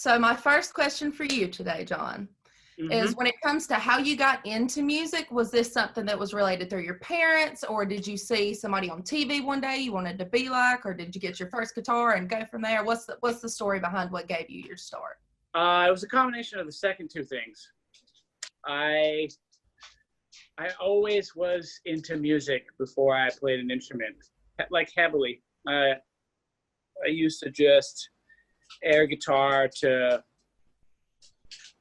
So my first question for you today, John, is when it comes to how you got into music, was this something that was related through your parents, or did you see somebody on TV one day you wanted to be like, or did you get your first guitar and go from there? What's the story behind what gave you your start? It was a combination of the second two things. I always was into music before I played an instrument, like heavily. I used to just air guitar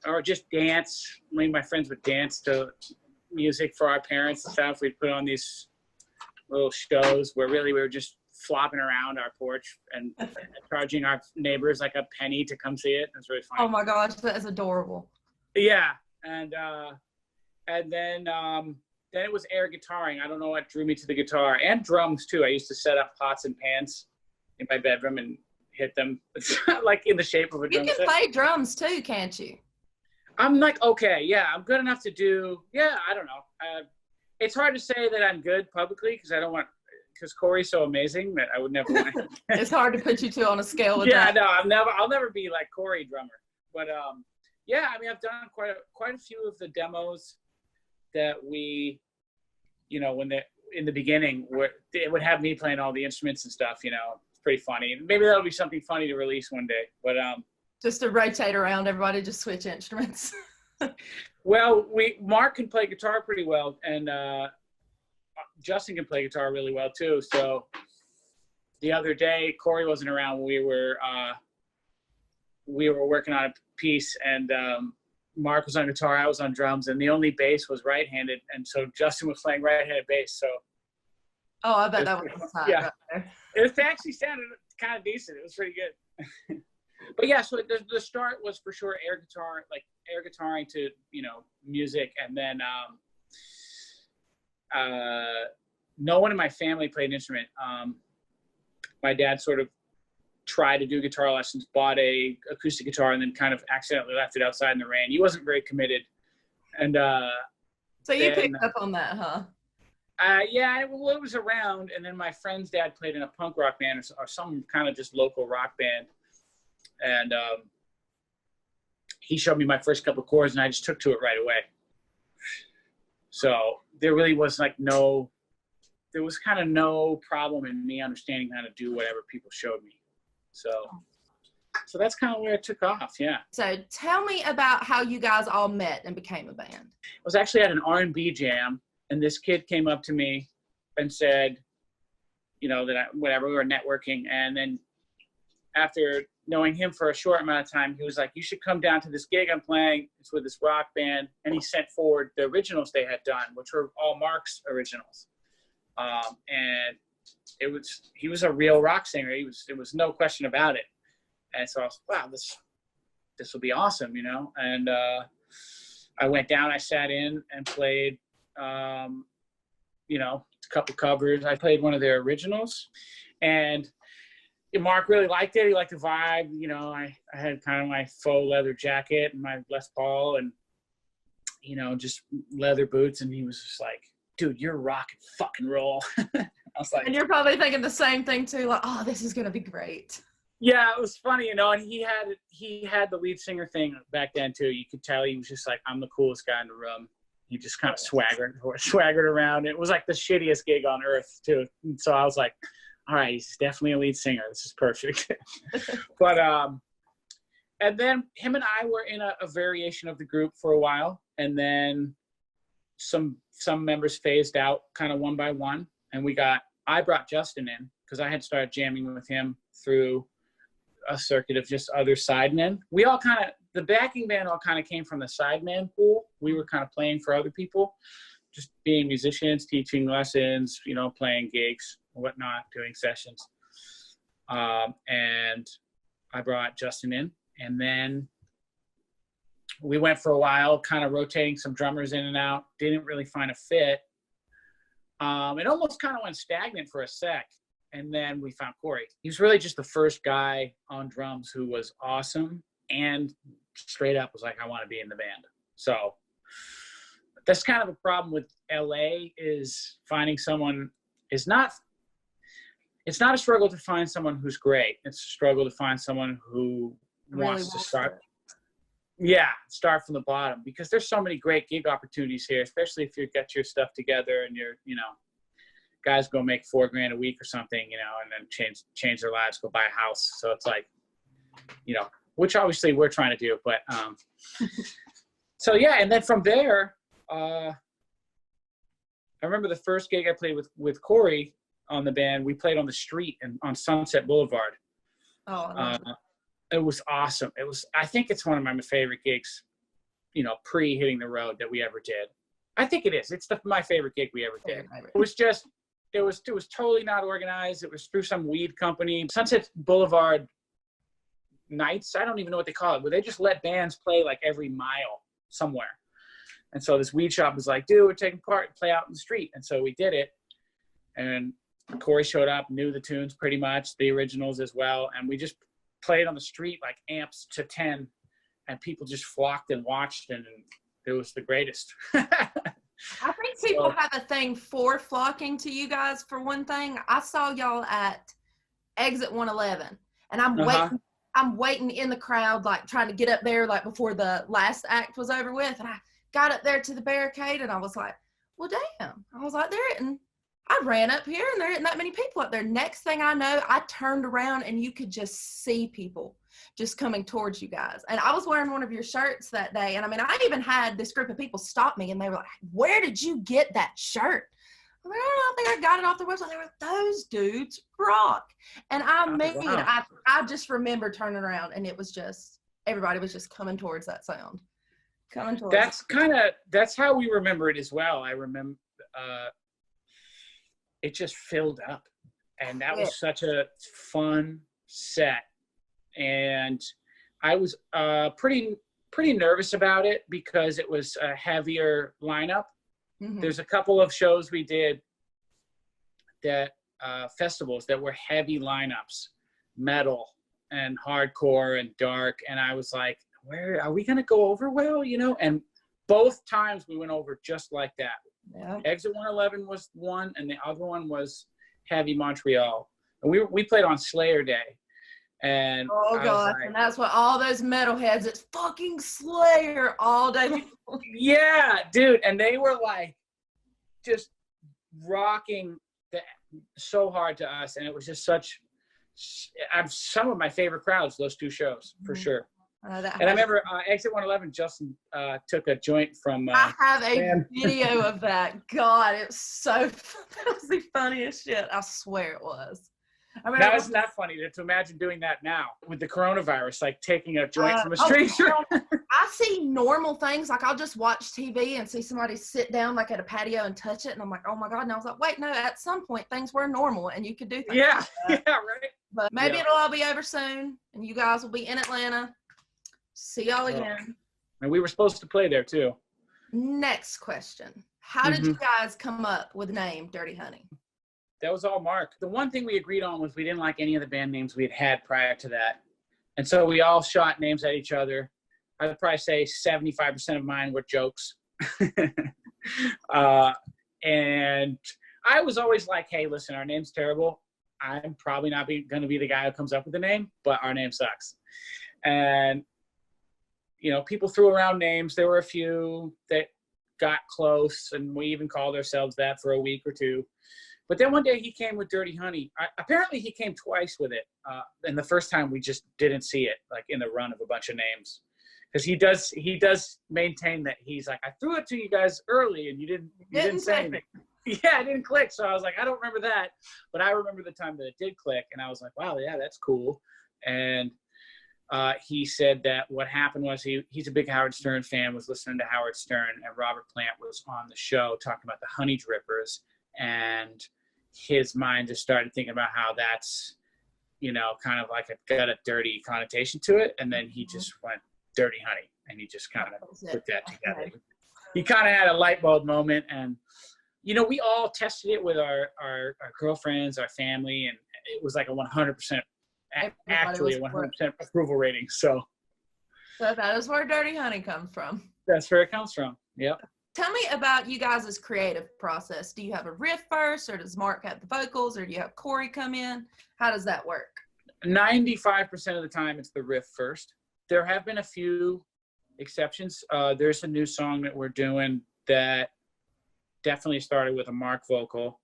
or just dance. Me and my friends would dance to music for our parents and stuff. We'd put on these little shows where really we were just flopping around our porch and charging our neighbors like a penny to come see it. It was really funny. Oh my gosh, that is adorable. Yeah, and then it was air guitaring. I don't know what drew me to the guitar, and drums too. I used to set up pots and pans in my bedroom and hit them like in the shape of a drum set. You can play drums too, can't you? I'm like, okay, yeah, I'm good enough to do, yeah, I don't know. It's hard to say that I'm good publicly because Corey's so amazing that I would never want to. It's hard to put you two on a scale with that. Yeah, no, I'll never be like Corey drummer. But yeah, I mean, I've done quite a few of the demos that we, in the beginning, where it would have me playing all the instruments and stuff, it's pretty funny. Maybe that'll be something funny to release one day, but just to rotate around everybody, just switch instruments. Well, Mark can play guitar pretty well, and Justin can play guitar really well too. So the other day, Corey wasn't around. We were working on a piece, and Mark was on guitar, I was on drums, and the only bass was right-handed, and so Justin was playing right-handed bass. So I bet that was hot. Yeah, right there. It actually sounded kind of decent. It was pretty good. But yeah, so the start was for sure air guitaring to music, and then no one in my family played an instrument. My dad sort of tried to do guitar lessons, bought a acoustic guitar, and then kind of accidentally left it outside in the rain. He wasn't very committed, and so you picked up on that, huh? Yeah, it was around, and then my friend's dad played in a punk rock band or some kind of just local rock band. And he showed me my first couple chords, and I just took to it right away. So there really was there was kind of no problem in me understanding how to do whatever people showed me. So that's kind of where it took off, yeah. So tell me about how you guys all met and became a band. I was actually at an R&B jam, and this kid came up to me and said, that we were networking, and then after knowing him for a short amount of time, he was like, you should come down to this gig I'm playing. It's with this rock band. And he sent forward the originals they had done, which were all Mark's originals. And he was a real rock singer. There was no question about it. And so I was like, wow, this will be awesome, And I went down, I sat in and played, a couple covers. I played one of their originals, and Mark really liked it. He liked the vibe. I had kind of my faux leather jacket and my Les Paul and, just leather boots. And he was just like, dude, you're rock and fucking roll. I was like, and you're probably thinking the same thing too. Like, oh, this is going to be great. Yeah, it was funny, and he had the lead singer thing back then too. You could tell he was just like, I'm the coolest guy in the room. He just kind of swaggered around. It was like the shittiest gig on earth too. And so I was like, all right, he's definitely a lead singer. This is perfect. But, and then him and I were in a variation of the group for a while. And then some members phased out kind of one by one. And I brought Justin in because I had started jamming with him through a circuit of just other sidemen. The backing band all kind of came from the sideman pool. We were kind of playing for other people, just being musicians, teaching lessons, playing gigs, whatnot, doing sessions. And I brought Justin in, and then we went for a while, kind of rotating some drummers in and out. Didn't really find a fit. It almost kind of went stagnant for a sec, and then we found Corey. He was really just the first guy on drums who was awesome and straight up was like, I want to be in the band. So that's kind of a problem with LA, is finding someone is not, it's not a struggle to find someone who's great. It's a struggle to find someone who really wants to start. Yeah, start from the bottom, because there's so many great gig opportunities here, especially if you get your stuff together and you're, guys go make $4,000 a week or something, and then change their lives, go buy a house. So it's like, which obviously we're trying to do, but so yeah. And then from there, I remember the first gig I played with Corey on the band. We played on the street and on Sunset Boulevard. Oh, it was awesome. I think it's one of my favorite gigs, pre hitting the road that we ever did. I think it is. It's my favorite gig we ever did. It was totally not organized. It was through some weed company. Sunset Boulevard nights, I don't even know what they call it, where they just let bands play like every mile somewhere. And so this weed shop was like, dude, we're taking part, play out in the street. And so we did it. And Corey showed up, knew the tunes pretty much, the originals as well. And we just played on the street like amps to 10, and people just flocked and watched, and it was the greatest. I think people have a thing for flocking to you guys. For one thing, I saw y'all at Exit 111, and I'm waiting in the crowd, like trying to get up there, like before the last act was over with. And I got up there to the barricade, and I was like, well, damn. I was like, I ran up here, and there isn't that many people up there. Next thing I know, I turned around, and you could just see people just coming towards you guys. And I was wearing one of your shirts that day. And I mean, I even had this group of people stop me, and they were like, where did you get that shirt? I'm like, I don't know, I think I got it off the website. They were like, those dudes rock. And I just remember turning around, and it was just, everybody was just coming towards that sound. That's how we remember it as well. I remember it just filled up, and that was such a fun set. And I was pretty nervous about it, because it was a heavier lineup. Mm-hmm. There's a couple of shows we did that festivals that were heavy lineups, metal and hardcore and dark, and I was like, where are we gonna go over well, and both times we went over just like that. Yeah. Exit 111 was one, and the other one was heavy Montreal, and we played on Slayer Day. And God, like, and that's what all those metalheads, it's fucking Slayer all day. Yeah, dude. And they were like just rocking so hard to us. And it was just some of my favorite crowds, those two shows, for sure. And I remember Exit 111, Justin took a joint from. I have a video of that. God, it was that was the funniest shit. I swear it was. I mean, that was not funny to imagine doing that now with the coronavirus, like taking a joint from a stranger. I see normal things. Like, I'll just watch TV and see somebody sit down like at a patio and touch it. And I'm like, oh my God. And I was like, wait, no, at some point things were normal and you could do things. Yeah. Like yeah, right. But maybe it'll all be over soon, and you guys will be in Atlanta. See y'all again. And we were supposed to play there too. Next question. How did you guys come up with the name Dirty Honey? That was all Mark. The one thing we agreed on was we didn't like any of the band names we had prior to that. And so we all shot names at each other. I would probably say 75% of mine were jokes. And I was always like, hey, listen, our name's terrible. I'm probably not going to be the guy who comes up with the name, but our name sucks. And, people threw around names. There were a few that got close, and we even called ourselves that for a week or two. But then one day he came with Dirty Honey. Apparently he came twice with it. And the first time we just didn't see it, like in the run of a bunch of names. Because he does maintain that he's like, I threw it to you guys early and you didn't say anything. Yeah, it didn't click. So I was like, I don't remember that. But I remember the time that it did click. And I was like, wow, yeah, that's cool. And he said that what happened was he's a big Howard Stern fan, was listening to Howard Stern, and Robert Plant was on the show talking about the Honey Drippers. And his mind just started thinking about how that's, kind of like got a dirty connotation to it. And then he just went Dirty Honey, and he just kind of put that together. He kind of had a light bulb moment. And, we all tested it with our girlfriends, our family, and it was like a 100%, actually a 100% approval rating. So that is where Dirty Honey comes from. That's where it comes from. Yep. Tell me about you guys' creative process. Do you have a riff first, or does Mark have the vocals, or do you have Corey come in? How does that work? 95% of the time it's the riff first. there have been a few exceptions. There's a new song that we're doing that definitely started with a Mark vocal.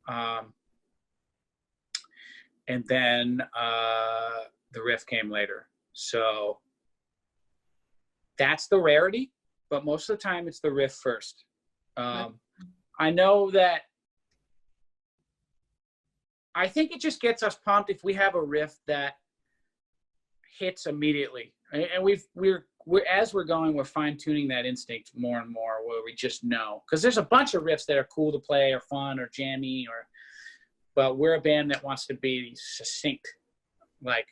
And then the riff came later. So that's the rarity, but most of the time it's the riff first. I know that I think it just gets us pumped if we have a riff that hits immediately. And we're as we're going, we're fine tuning that instinct more and more, where we just know, because there's a bunch of riffs that are cool to play or fun or jammy, but we're a band that wants to be succinct. Like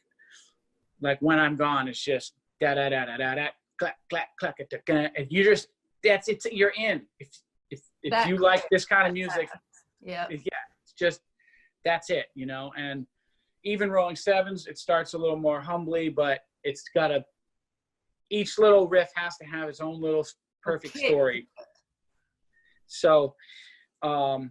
When I'm Gone, it's just da da da da da da clack clack clack, and you just that's it. You're in. If you like this kind of music, it's just that's it, you know. And even Rolling Sevens, it starts a little more humbly, but it's got each little riff has to have its own little perfect story. So, and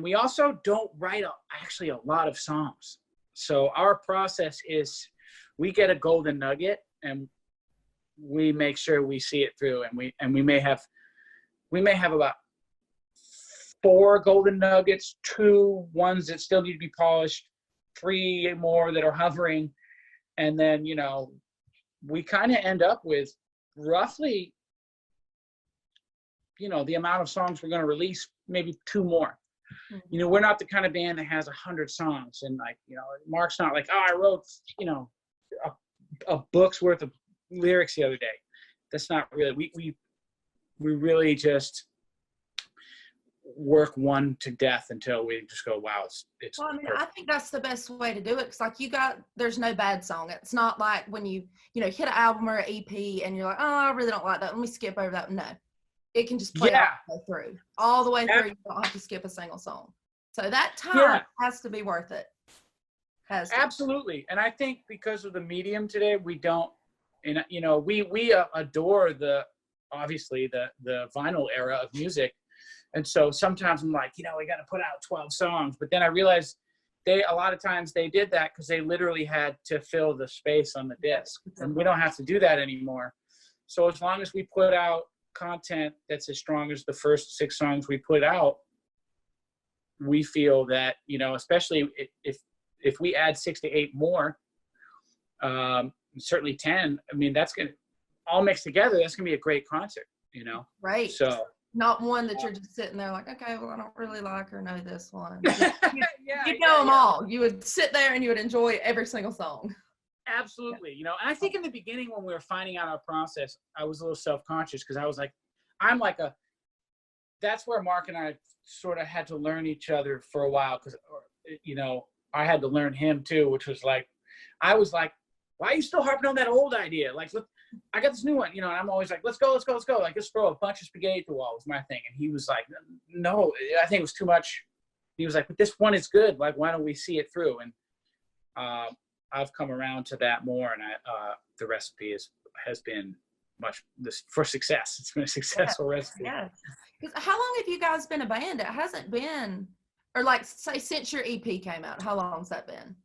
we also don't write actually a lot of songs. So our process is we get a golden nugget and we make sure we see it through, and we may have about 4 golden nuggets, 2 ones that still need to be polished, 3 more that are hovering, and then, you know, we kind of end up with roughly, you know, the amount of songs we're going to release, maybe 2 more. You know, we're not the kind of band that has 100 songs, and like, you know, Mark's not like, oh, I wrote, you know, a book's worth of lyrics the other day. That's not really, we really just work one to death until we just go, wow, it's well, I mean, I think that's the best way to do it, because like there's no bad song. It's not like when you hit an album or an EP and you're like, oh, I really don't like that, let me skip over that. No, it can just play all the way through. You don't have to skip a single song. So that time has to be worth it. Absolutely. And I think because of the medium today, we don't, and you know, we adore obviously the vinyl era of music. And so sometimes I'm like, you know, we got to put out 12 songs. But then I realized a lot of times they did that because they literally had to fill the space on the disc. And we don't have to do that anymore. So as long as we put out content that's as strong as the first 6 songs we put out, we feel that, you know, especially if we add 6 to 8 more, certainly 10, I mean, that's going to all mixed together. That's going to be a great concert, you know? Right. So. Not one that you're just sitting there like, okay, well, I don't really like or know this one. You know them all. You would sit there and you would enjoy every single song. Absolutely. You know, and I think in the beginning when we were finding out our process, I was a little self-conscious because I was like, that's where Mark and I sort of had to learn each other for a while, because, you know, I had to learn him too, which was like, I was like, why are you still harping on that old idea? Like, look, I got this new one, you know, and I'm always like, let's go. Like, let's throw a bunch of spaghetti at the wall was my thing. And he was like, no, I think it was too much. He was like, but this one is good. Like, why don't we see it through? And I've come around to that more. And the recipe has been for success. It's been a successful recipe. Yeah. How long have you guys been a band? It hasn't been, or like, say, since your EP came out, how long's that been?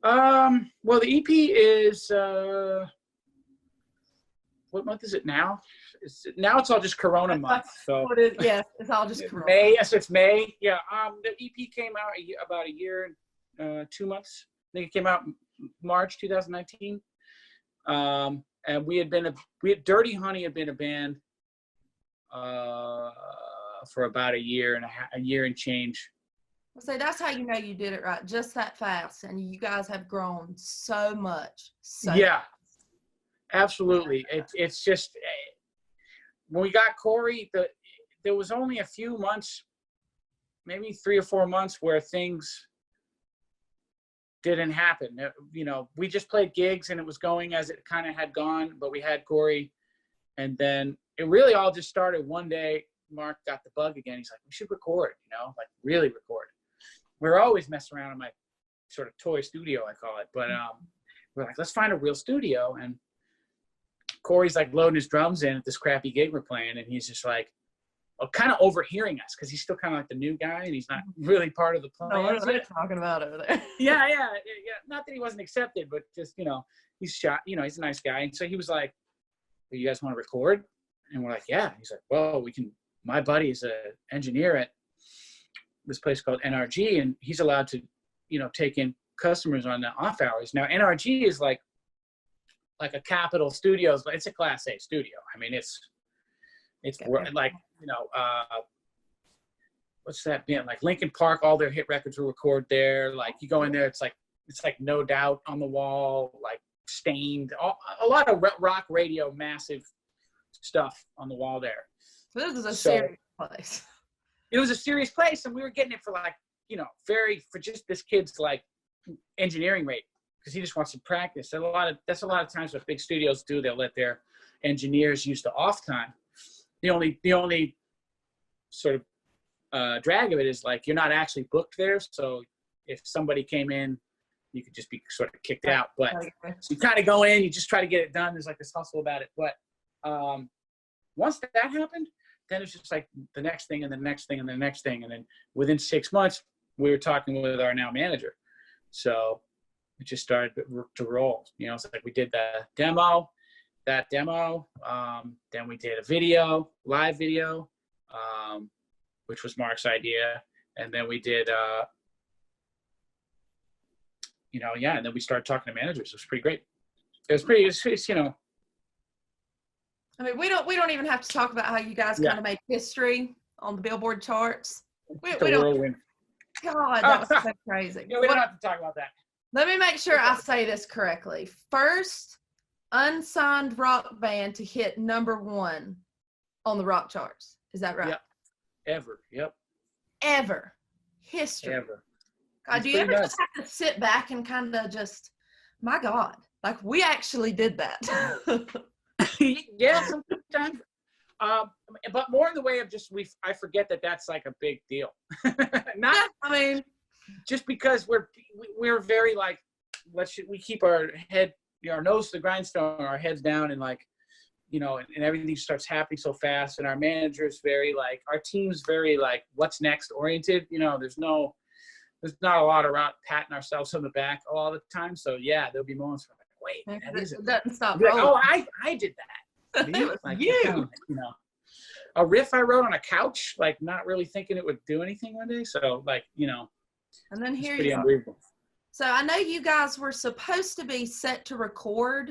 Well, the EP is, what month is it now? Now it's all just Corona month. So it's all just Corona. May. Yes, it's May. Yeah. The EP came out about a year and 2 months. I think it came out March 2019. And Dirty Honey had been a band for about a year and change. So that's how you know you did it right, just that fast, and you guys have grown so much. Absolutely. It's just when we got Corey, there was only a few months, maybe 3 or 4 months, where things didn't happen. You know, we just played gigs and it was going as it kind of had gone, but we had Corey, and then it really all just started one day. Mark got the bug again. He's like, we should record, you know, like really record. We're always messing around in my sort of toy studio, I call it. But we're like, let's find a real studio. And Corey's like loading his drums in at this crappy gig we're playing. And he's just like, kind of overhearing us because he's still kind of like the new guy and he's not really part of the plan. Oh, what are they talking about over there? Yeah. Not that he wasn't accepted, but just, he's shot, he's a nice guy. And so he was like, well, you guys want to record? And we're like, yeah. He's like, well, we can. My buddy is an engineer at this place called NRG, and he's allowed to, take in customers on the off hours. Now, NRG is like a Capitol Studios, but it's a Class A studio. I mean, it's okay. Like, what's that band? Like Linkin Park, all their hit records will record there. Like you go in there, it's like No Doubt on the wall, like Stained, a lot of rock radio, massive stuff on the wall there. This is a serious place. It was a serious place, and we were getting it for like, for just this kid's like engineering rate, because he just wants to practice. That's a lot of times what big studios do. They'll let their engineers use the off time. The only sort of drag of it is like you're not actually booked there. So if somebody came in, you could just be sort of kicked out. But so you kind of go in, you just try to get it done. There's like this hustle about it. But once that happened, then it's just like the next thing and the next thing and the next thing. And then within 6 months, we were talking with our now manager. So it just started to roll. It's like we did that demo. Then we did a live video, which was Mark's idea. And then we did, and then we started talking to managers. It was pretty great. It's I mean, we don't even have to talk about how you guys kind of made history on the Billboard charts. We don't. God, that was so crazy. We don't have to talk about that. Let me make sure I say this correctly. First unsigned rock band to hit #1 on the rock charts. Is that right? Yep. Ever. Yep. Ever. History. Ever. God, do you ever just have to sit back and kind of just, my God, like we actually did that. Yeah, sometimes. But more in the way of just I forget that that's like a big deal. Just because we're very like, we keep our head, our nose to the grindstone, our heads down, and like, and everything starts happening so fast. And our manager is very like, our team's very like, what's next oriented. There's not a lot around patting ourselves on the back all the time. So yeah, there'll be moments where I'm like, wait, that is it. It doesn't stop. Like, oh, I did that. It was like, you. A riff I wrote on a couch, like not really thinking it would do anything one day. So like, and then here pretty you unbelievable. So I know you guys were supposed to be set to record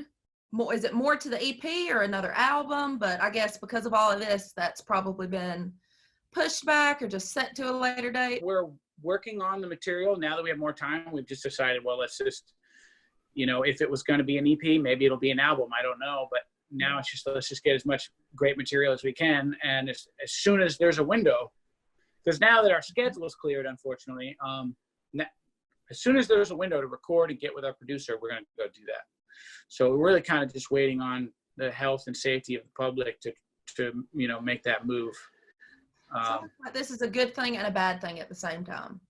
more. Is it more to the EP or another album? But I guess because of all of this, that's probably been pushed back or just set to a later date. We're working on the material now that we have more time. We've just decided, well, let's just, if it was going to be an EP, maybe it'll be an album. I don't know, but now it's just, let's just get as much great material as we can. And as soon as there's a window, because now that our schedule is cleared, unfortunately, as soon as there's a window to record and get with our producer, we're going to go do that. So we're really kind of just waiting on the health and safety of the public to make that move. This is a good thing and a bad thing at the same time.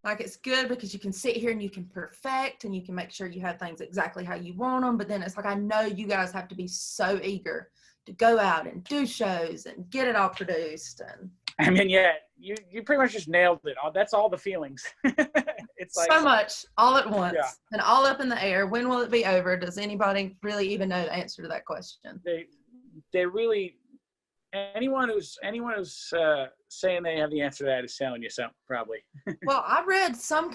Like, it's good because you can sit here and you can perfect and you can make sure you have things exactly how you want them. But then it's like, I know you guys have to be so eager to go out and do shows and get it all produced. And I mean, yeah, you pretty much just nailed it. That's all the feelings. It's like so much all at once and all up in the air. When will it be over? Does anybody really even know the answer to that question? They really, anyone who's saying they have the answer to that is selling you something, probably. Well, I read some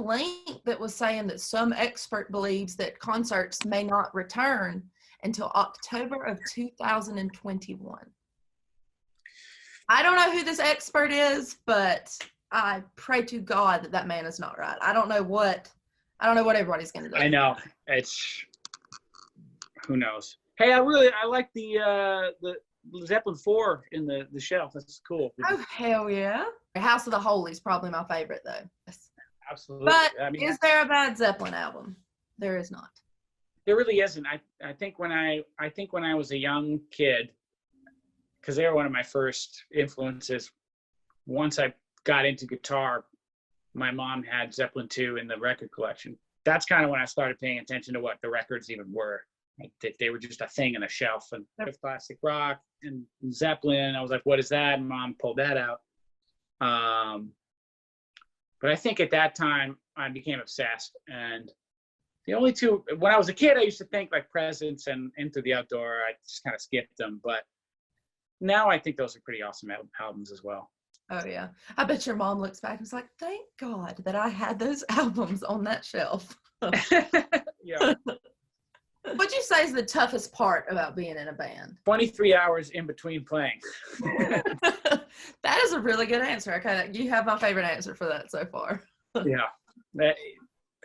link that was saying that some expert believes that concerts may not return until October of 2021. I don't know who this expert is, but I pray to God that man is not right. I don't know what everybody's going to do. I know. Who knows? Hey, I like the Zeppelin 4 in the shelf. That's cool. Oh, hell yeah. House of the Holy is probably my favorite, though. Yes. Absolutely. But is there a bad Zeppelin album? There is not. There really isn't. I think when I was a young kid, because they were one of my first influences. Once I got into guitar, my mom had Zeppelin 2 in the record collection. That's kind of when I started paying attention to what the records even were. Like, they were just a thing on a shelf, and there's classic rock, and Zeppelin. I was like, what is that? And Mom pulled that out. But I think at that time I became obsessed. And the only two, when I was a kid, I used to think like Presence and Into the Outdoor. I just kind of skipped them. But now I think those are pretty awesome albums as well. Oh, yeah. I bet your mom looks back and is like, thank God that I had those albums on that shelf. Yeah. What'd you say is the toughest part about being in a band? 23 hours in between playing. That is a really good answer. Okay, you have my favorite answer for that so far. Yeah.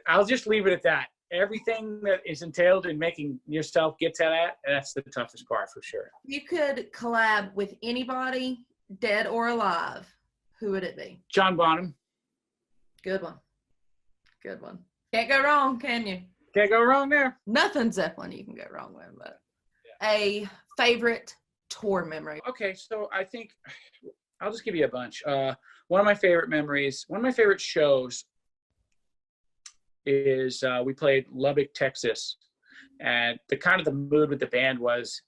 I'll just leave it at that. Everything that is entailed in making yourself get to that, that's the toughest part for sure. You could collab with anybody, dead or alive. Who would it be? John Bonham. Good one. Good one. Can't go wrong, can you? Can't go wrong there. Nothing Zeppelin you can go wrong with, but a favorite tour memory. Okay, so I think I'll just give you a bunch. One of my favorite memories, one of my favorite shows is we played Lubbock, Texas, and the mood with the band was,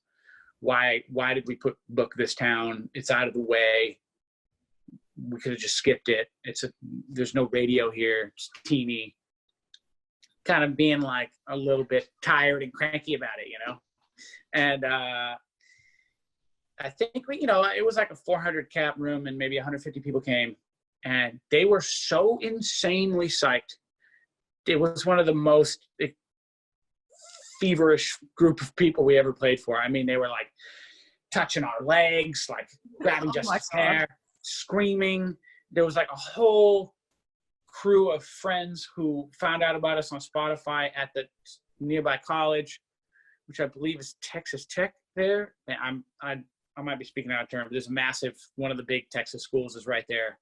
why did we book this town? It's out of the way. We could have just skipped it. There's no radio here. It's teeny. Kind of being like a little bit tired and cranky about it, And I think it was like a 400 cap room and maybe 150 people came, and they were so insanely psyched. It was one of the most feverish group of people we ever played for. I mean, they were like touching our legs, like grabbing Justin's hair, screaming. There was like a whole crew of friends who found out about us on Spotify at the nearby college, which I believe is Texas Tech there. And I might be speaking out of turn, but there's a massive, one of the big Texas schools is right there.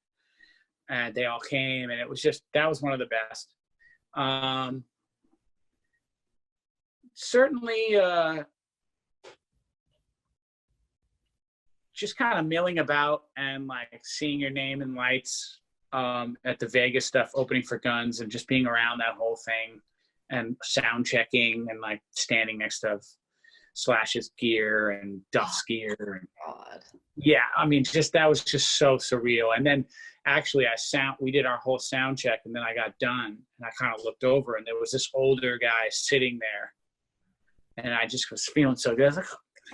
And they all came, and it was that was one of the best. Certainly just kind of milling about and like seeing your name in lights at the Vegas stuff, opening for Guns, and just being around that whole thing and sound checking and like standing next to Slash's gear and Duff's gear. And, God. Yeah, I mean, that was just so surreal. And then actually we did our whole sound check, and then I got done and I kind of looked over, and there was this older guy sitting there, and I just was feeling so good. I was like,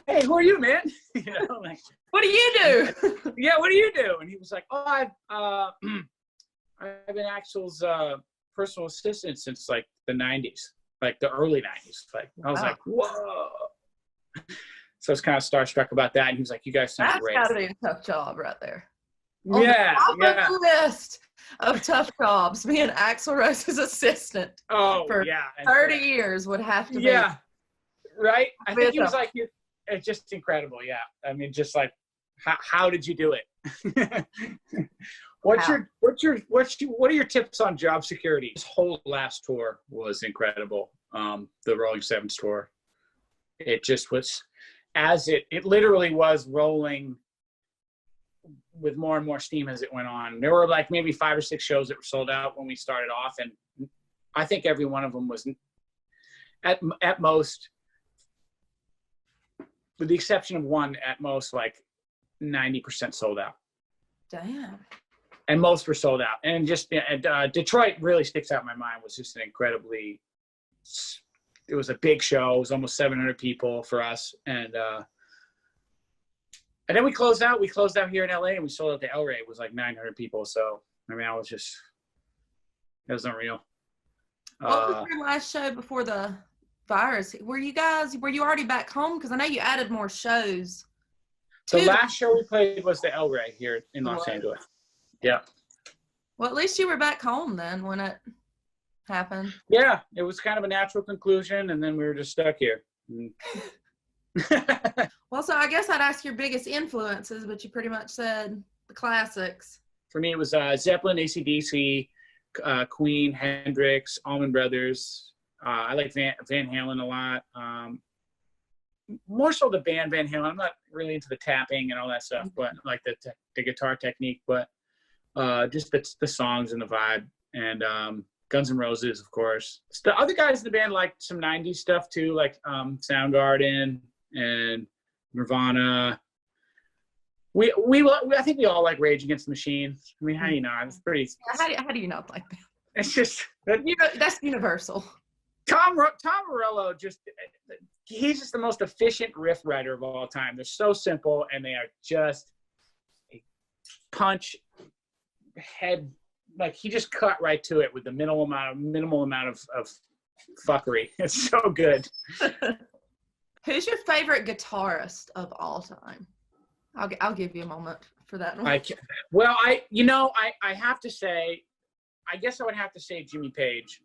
hey, who are you, man? Like, what do you do? Yeah, what do you do? And he was like, oh, I've been Axel's personal assistant since like the 90s, like the early 90s. Like, I was like, whoa. So I was kind of starstruck about that. And he was like, you guys sound great. That's gotta be a tough job right there. Yeah. On the list of tough jobs, being Axl Rose's assistant for 30 years would have to be. Yeah. Right? I think he was like, it's just incredible. Yeah. I mean, just like, how did you do it? What are your tips on job security? This whole last tour was incredible. The Rolling Sevens tour. It just was, it literally was rolling with more and more steam as it went on. There were like maybe 5 or 6 shows that were sold out when we started off, and I think every one of them was at most, with the exception of one, at most like 90% sold out. Damn. And most were sold out. And just Detroit really sticks out in my mind. Was just it was a big show. It was almost 700 people for us. And then we closed out. We closed out here in LA, and we sold out the El Rey. It was like 900 people. So, I mean, it was unreal. What was your last show before the virus? Were you already back home? Because I know you added more shows. The last show we played was the El Rey here in Los Angeles. Yeah. Well, at least you were back home then when it happened. Yeah, it was kind of a natural conclusion, and then we were just stuck here. Well, so I guess I'd ask your biggest influences, but you pretty much said the classics. For me, it was Zeppelin, AC/DC, Queen, Hendrix, Allman Brothers. I like Van Halen a lot. More so the band Van Halen. I'm not really into the tapping and all that stuff, but like the guitar technique, but just the songs and the vibe. And Guns N' Roses, of course. The other guys in the band liked some 90s stuff too, like Soundgarden and Nirvana, I think we all like Rage Against the Machine. I mean, how do you know? It's pretty. How do you not like that? It's just that's universal. Tom Morello he's just the most efficient riff writer of all time. They're so simple and they are just a punch head, like he just cut right to it with the minimal amount of fuckery. It's so good. Who's your favorite guitarist of all time? I'll give you a moment for that one. I have to say, I guess I would have to say Jimmy Page,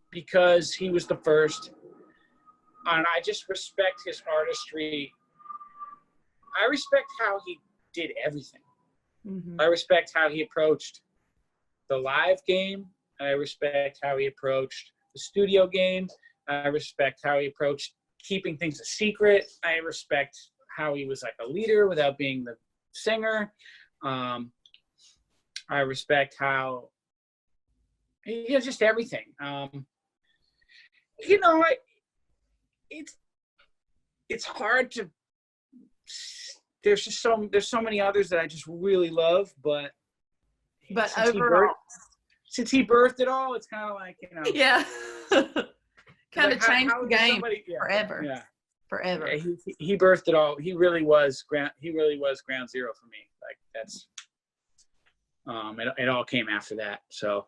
because he was the first, and I just respect his artistry. I respect how he did everything. Mm-hmm. I respect how he approached the live game. I respect how he approached the studio game. I respect how he approached keeping things a secret. I respect how he was like a leader without being the singer. I respect how, just everything. It's hard to. There's so many others that I just really love, but overall, since he birthed it all, it's kind of like, yeah, kind of changed the game forever. Yeah, forever. Yeah, he birthed it all. He really was ground zero for me. Like that's, it all came after that. So,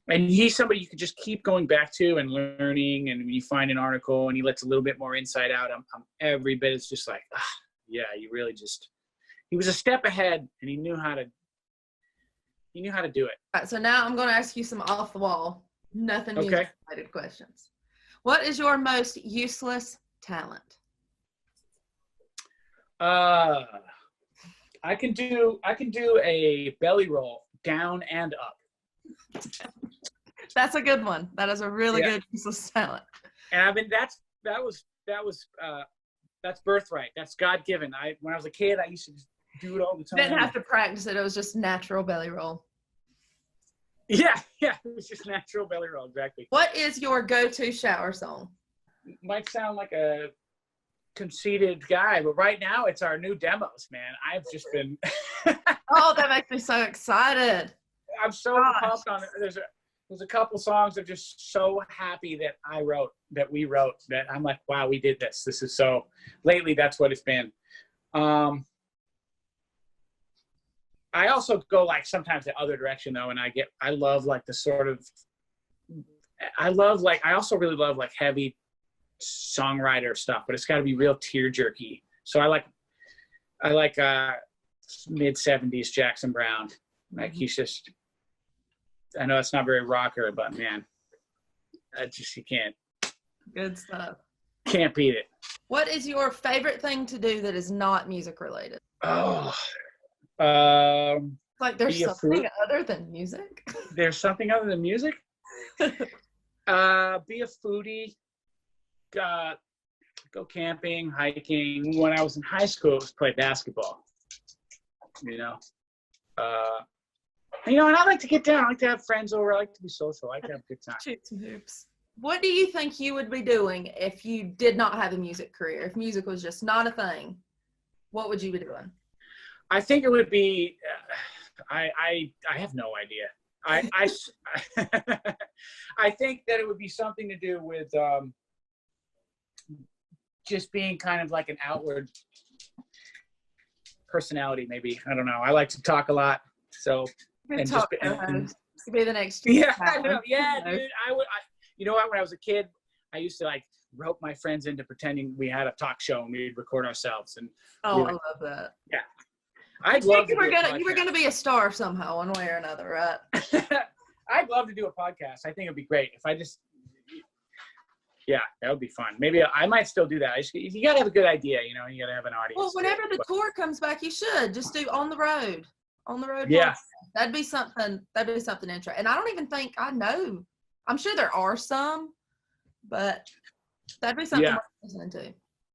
and he's somebody you could just keep going back to and learning. And when you find an article and he lets a little bit more insight out, I'm every bit. It's just like, yeah, you really just. He was a step ahead, and he knew how to. He knew how to do it. All right, so now I'm going to ask you some off the wall, nothing music related questions. What is your most useless talent? I can do a belly roll down and up. That's a good one. That is a really good useless talent. And I mean that's birthright. That's God given. When I was a kid, I used to just do it all the time. Didn't have to practice it. It was just natural belly roll. Yeah, it was just natural belly roll, exactly. What is your go-to shower song? Might sound like a conceited guy, but right now it's our new demos, man. I've just been Oh, that makes me so excited. I'm so pumped on it. There's a couple songs I'm just so happy that we wrote, that I'm like, wow, we did this. This is so, lately that's what it's been. I also go like sometimes the other direction though, and I love like the sort of, I also really love like heavy songwriter stuff, but it's got to be real tear jerky. So I like mid 70s Jackson Brown. Like he's just, I know it's not very rocker, but man, you can't. Good stuff. Can't beat it. What is your favorite thing to do that is not music related? Like there's something other than music? There's something other than music? Be a foodie. Go camping, hiking. When I was in high school, it was play basketball. And I like to get down. I like to have friends over. I like to be social. I like to have a good time. Shoot some hoops. What do you think you would be doing if you did not have a music career? If music was just not a thing, what would you be doing? I think it would be. I have no idea. I think that it would be something to do with just being kind of like an outward personality, maybe. I don't know. I like to talk a lot, so. And just to be the next. Yeah, I know. Yeah, dude. You know what? When I was a kid, I used to like rope my friends into pretending we had a talk show and we'd record ourselves. And I love that. Yeah, I'd love. You were gonna be a star somehow, one way or another, right? I'd love to do a podcast. I think it'd be great if I just. Yeah, that would be fun. Maybe I might still do that. You gotta have a good idea, you gotta have an audience. Well, whenever the tour comes back, you should just do on the road. Yeah. Podcast. That'd be something interesting. And I don't even think I know. I'm sure there are some, but that'd be something worth listening to.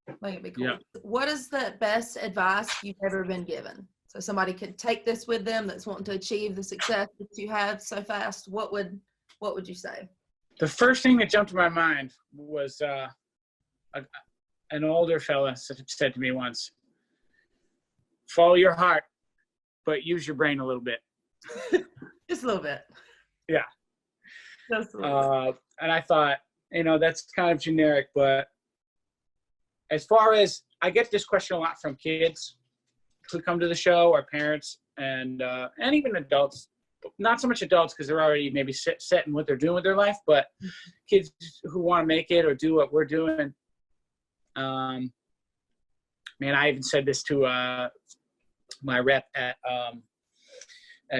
I think it'd be cool. Yeah. What is the best advice you've ever been given? So somebody could take this with them that's wanting to achieve the success that you have so fast. What would you say? The first thing that jumped to my mind was an older fella said to me once, follow your heart, but use your brain a little bit. Just a little bit. Yeah. Just a little bit. And I thought, that's kind of generic, but as far as I get this question a lot from kids who come to the show, or parents, and even adults. Not so much adults because they're already maybe set in what they're doing with their life, but kids who want to make it or do what we're doing. Man, I even said this to my rep at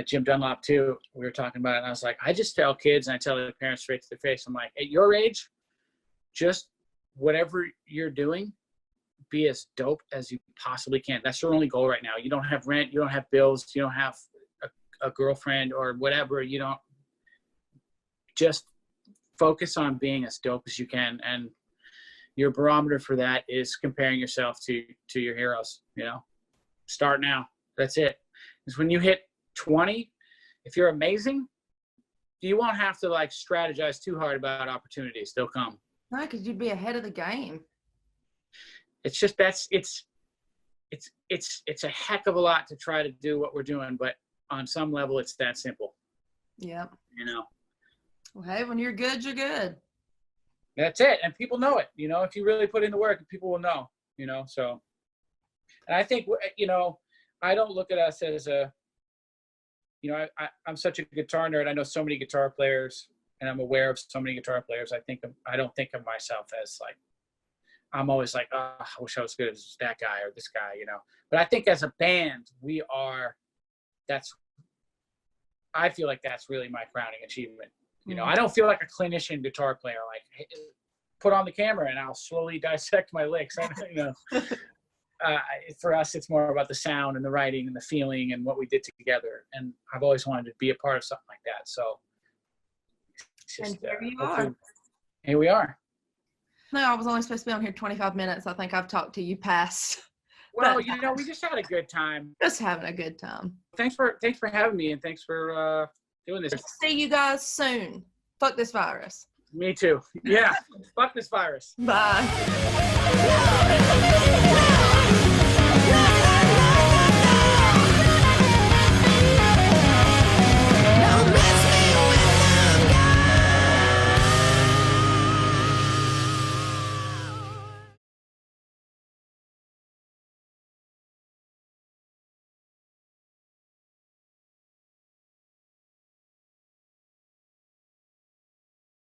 Jim Dunlop too. We were talking about it, and I was like, I just tell kids, and I tell their parents straight to their face, I'm like, at your age, just whatever you're doing, be as dope as you possibly can. That's your only goal right now. You don't have rent, you don't have bills, you don't have a girlfriend or whatever. You don't, just focus on being as dope as you can, and your barometer for that is comparing yourself to your heroes. Start now. That's it. Because when you hit 20, if you're amazing, you won't have to like strategize too hard about opportunities. They'll come. No, because you'd be ahead of the game. It's just it's a heck of a lot to try to do what we're doing, but on some level, it's that simple. Yeah. Well, hey, when you're good, you're good. That's it. And people know it. If you really put in the work, people will know, so. And I think, I don't look at us as I'm such a guitar nerd. I know so many guitar players, and I'm aware of so many guitar players. I don't think of myself as like, I'm always like, oh, I wish I was good as that guy or this guy, But I think as a band, I feel like that's really my crowning achievement. I don't feel like a clinician guitar player, like, hey, put on the camera and I'll slowly dissect my licks. For us, it's more about the sound and the writing and the feeling and what we did together. And I've always wanted to be a part of something like that. So and here you are. Here we are. No, I was only supposed to be on here 25 minutes. I think I've talked to you past. Well, we just had a good time. Just having a good time. Thanks for having me, and thanks for doing this. See you guys soon. Fuck this virus. Me too. Yeah. Fuck this virus. Bye.